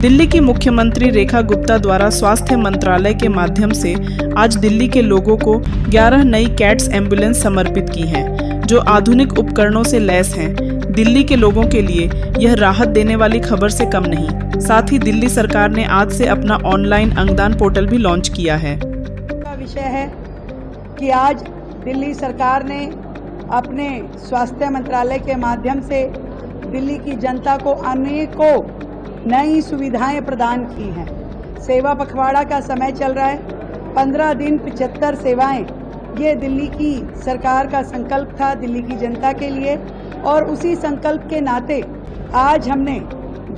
दिल्ली की मुख्यमंत्री रेखा गुप्ता द्वारा स्वास्थ्य मंत्रालय के माध्यम से आज दिल्ली के लोगों को 11 नई कैट्स एम्बुलेंस समर्पित की हैं, जो आधुनिक उपकरणों से लैस हैं। दिल्ली के लोगों के लिए यह राहत देने वाली खबर से कम नहीं। साथ ही दिल्ली सरकार ने आज से अपना ऑनलाइन अंगदान पोर्टल भी लॉन्च किया है। का विषय है कि आज दिल्ली सरकार ने अपने स्वास्थ्य मंत्रालय के माध्यम से दिल्ली की जनता को अनेकों नई सुविधाएं प्रदान की हैं। सेवा पखवाड़ा का समय चल रहा है, 15 दिन 75 सेवाएं, ये दिल्ली की सरकार का संकल्प था दिल्ली की जनता के लिए। और उसी संकल्प के नाते आज हमने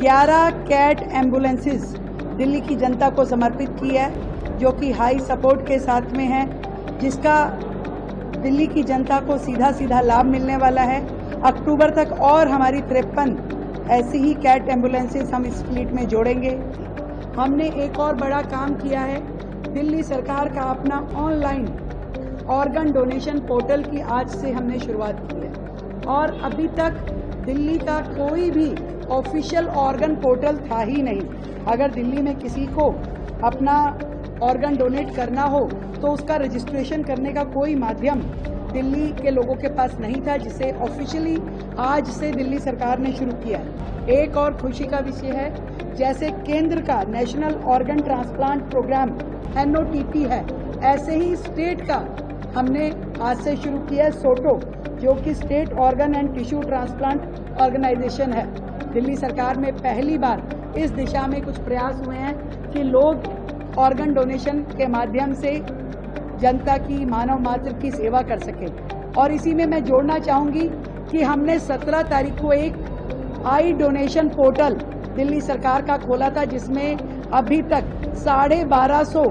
11 कैट एम्बुलेंसेस दिल्ली की जनता को समर्पित की है, जो कि हाई सपोर्ट के साथ में है, जिसका दिल्ली की जनता को सीधा लाभ मिलने वाला है। अक्टूबर तक और हमारी 53 ऐसी ही कैट एम्बुलेंसेस हम इस फ्लीट में जोड़ेंगे। हमने एक और बड़ा काम किया है, दिल्ली सरकार का अपना ऑनलाइन ऑर्गन डोनेशन पोर्टल की आज से हमने शुरुआत की है। और अभी तक दिल्ली का कोई भी ऑफिशियल ऑर्गन पोर्टल था ही नहीं। अगर दिल्ली में किसी को अपना ऑर्गन डोनेट करना हो तो उसका रजिस्ट्रेशन करने का कोई माध्यम दिल्ली के लोगों के पास नहीं था, जिसे ऑफिशियली आज से दिल्ली सरकार ने शुरू किया है। एक और खुशी का विषय है, जैसे केंद्र का national organ transplant program NOTP है, ऐसे ही स्टेट का हमने आज से शुरू किया है सोटो, जो कि state organ and tissue transplant organization है। दिल्ली सरकार में पहली बार इस दिशा में कुछ प्रयास हुए हैं कि लोग ऑर्गन डोनेशन के माध्यम से जनता की, मानव मात्र की सेवा कर सके। और इसी में मैं जोड़ना चाहूँगी कि हमने 17 तारीख को एक आई डोनेशन पोर्टल दिल्ली सरकार का खोला था, जिसमें अभी तक 1250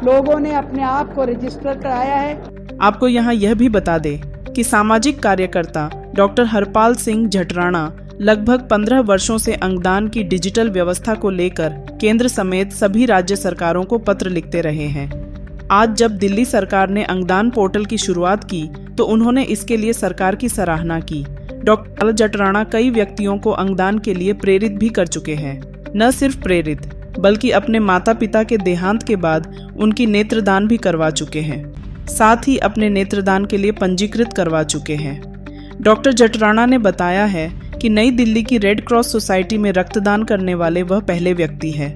लोगों ने अपने आप को रजिस्टर कराया है। आपको यहाँ यह भी बता दें कि सामाजिक कार्यकर्ता डॉक्टर हरपाल सिंह झटराणा लगभग 15 वर्षों से अंगदान की डिजिटल व्यवस्था को लेकर केंद्र समेत सभी राज्य सरकारों को पत्र लिखते रहे हैं। आज जब दिल्ली सरकार ने अंगदान पोर्टल की शुरुआत की तो उन्होंने इसके लिए सरकार की सराहना की। डॉक्टर झटराणा कई व्यक्तियों को अंगदान के लिए प्रेरित भी कर चुके हैं। न सिर्फ प्रेरित, बल्कि अपने माता पिता के देहांत के बाद उनकी नेत्रदान भी करवा चुके हैं। साथ ही अपने नेत्रदान के लिए पंजीकृत करवा चुके हैं। डॉक्टर झटराणा ने बताया है कि नई दिल्ली की रेड क्रॉस सोसाइटी में रक्तदान करने वाले वह पहले व्यक्ति हैं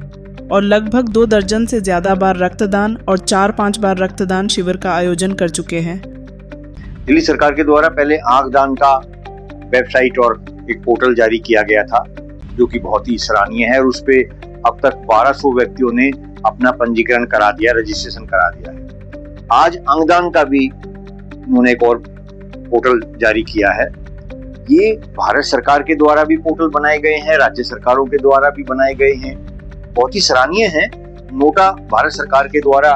और लगभग 2 दर्जन से ज्यादा बार रक्तदान और 4-5 बार रक्तदान शिविर का आयोजन कर चुके हैं। दिल्ली सरकार के द्वारा पहले आंखदान का वेबसाइट और एक पोर्टल जारी किया गया था, जो कि बहुत ही सराहनीय है। और उस पे अब तक 1200 व्यक्तियों ने अपना पंजीकरण करा दिया, रजिस्ट्रेशन करा दिया है। आज अंगदान का भी उन्होंने एक और पोर्टल जारी किया है। ये भारत सरकार के द्वारा भी पोर्टल बनाए गए हैं, राज्य सरकारों के द्वारा भी बनाए गए हैं, बहुत ही सराहनीय है। नोटा भारत सरकार के द्वारा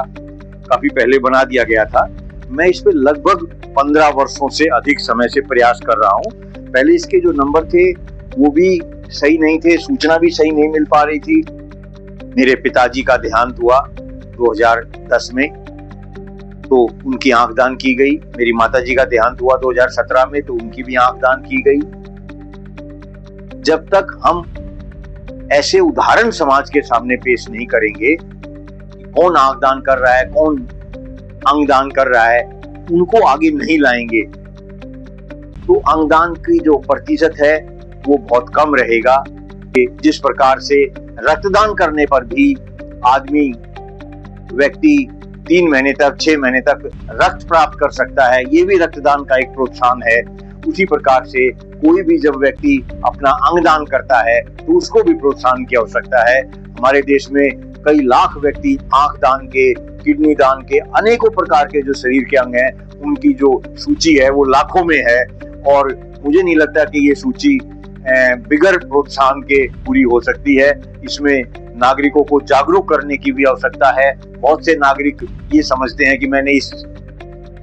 काफी पहले बना दिया गया था। मैं इस पे लगभग 15 वर्षों से अधिक समय से प्रयास कर रहा हूँ। पहले इसके जो नंबर थे वो भी सही नहीं थे, सूचना भी सही नहीं मिल पा रही थी। मेरे पिताजी का देहांत हुआ 2010 में, तो उनकी आंखदान की गई। मेरी माताजी का देहांत हुआ 2017 में, तो उनकी भी आंखदान की गई। जब तक हम ऐसे उदाहरण समाज के सामने पेश नहीं करेंगे कि कौन आंखदान कर रहा है, कौन अंगदान कर रहा है, उनको आगे नहीं लाएंगे, तो अंगदान की जो प्रतिशत है वो बहुत कम रहेगा। जिस प्रकार से रक्तदान करने पर भी आदमी, व्यक्ति 3 महीने तक, 6 महीने तक रक्त प्राप्त कर सकता है, ये भी रक्तदान का एक प्रोत्साहन है। उसी प्रकार से कोई भी जब व्यक्ति अपना अंगदान करता है तो उसको भी प्रोत्साहन की आवश्यकता है। हमारे देश में कई लाख व्यक्ति आंख दान के, किडनी दान के, अनेकों प्रकार के जो शरीर के अंग हैं, उनकी जो सूची है वो लाखों में है। और मुझे नहीं लगता कि ये सूची बिगर प्रोत्साहन के पूरी हो सकती है। इसमें नागरिकों को जागरूक करने की भी आवश्यकता है। बहुत से नागरिक ये समझते हैं कि मैंने इस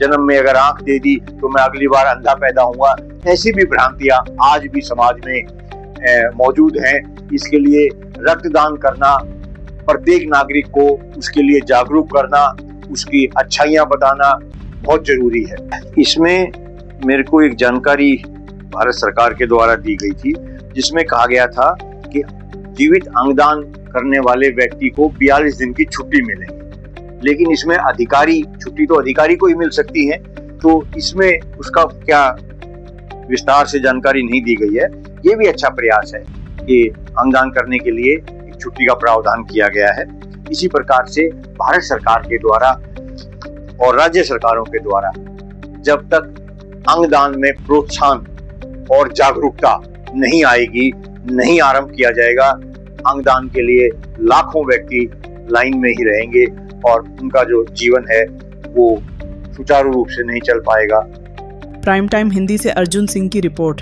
जन्म में अगर आंख दे दी तो मैं अगली बार अंधा पैदा होऊंगा। ऐसी भी भ्रांतियां आज भी समाज में मौजूद हैं। इसके लिए रक्तदान करना, प्रत्येक नागरिक को उसके लिए जागरूक करना, उसकी अच्छाइयां बताना बहुत जरूरी है। इसमें मेरे को एक जानकारी भारत सरकार के द्वारा दी गई थी, जिसमें कहा गया था कि जीवित अंगदान करने वाले व्यक्ति को 42 दिन की छुट्टी मिलेगी। लेकिन इसमें अधिकारी, छुट्टी तो अधिकारी को ही मिल सकती है, तो इसमें उसका क्या विस्तार से जानकारी नहीं दी गई है। ये भी अच्छा प्रयास है कि अंगदान करने के लिए एक छुट्टी का प्रावधान किया गया है। इसी प्रकार से भारत सरकार के द्वारा और राज्य सरकारों के द्वारा जब तक अंगदान में प्रोत्साहन और जागरूकता नहीं आएगी, नहीं आरंभ किया जाएगा, अंगदान के लिए लाखों व्यक्ति लाइन में ही रहेंगे और उनका जो जीवन है वो सुचारू रूप से नहीं चल पाएगा। प्राइम टाइम हिंदी से अर्जुन सिंह की रिपोर्ट।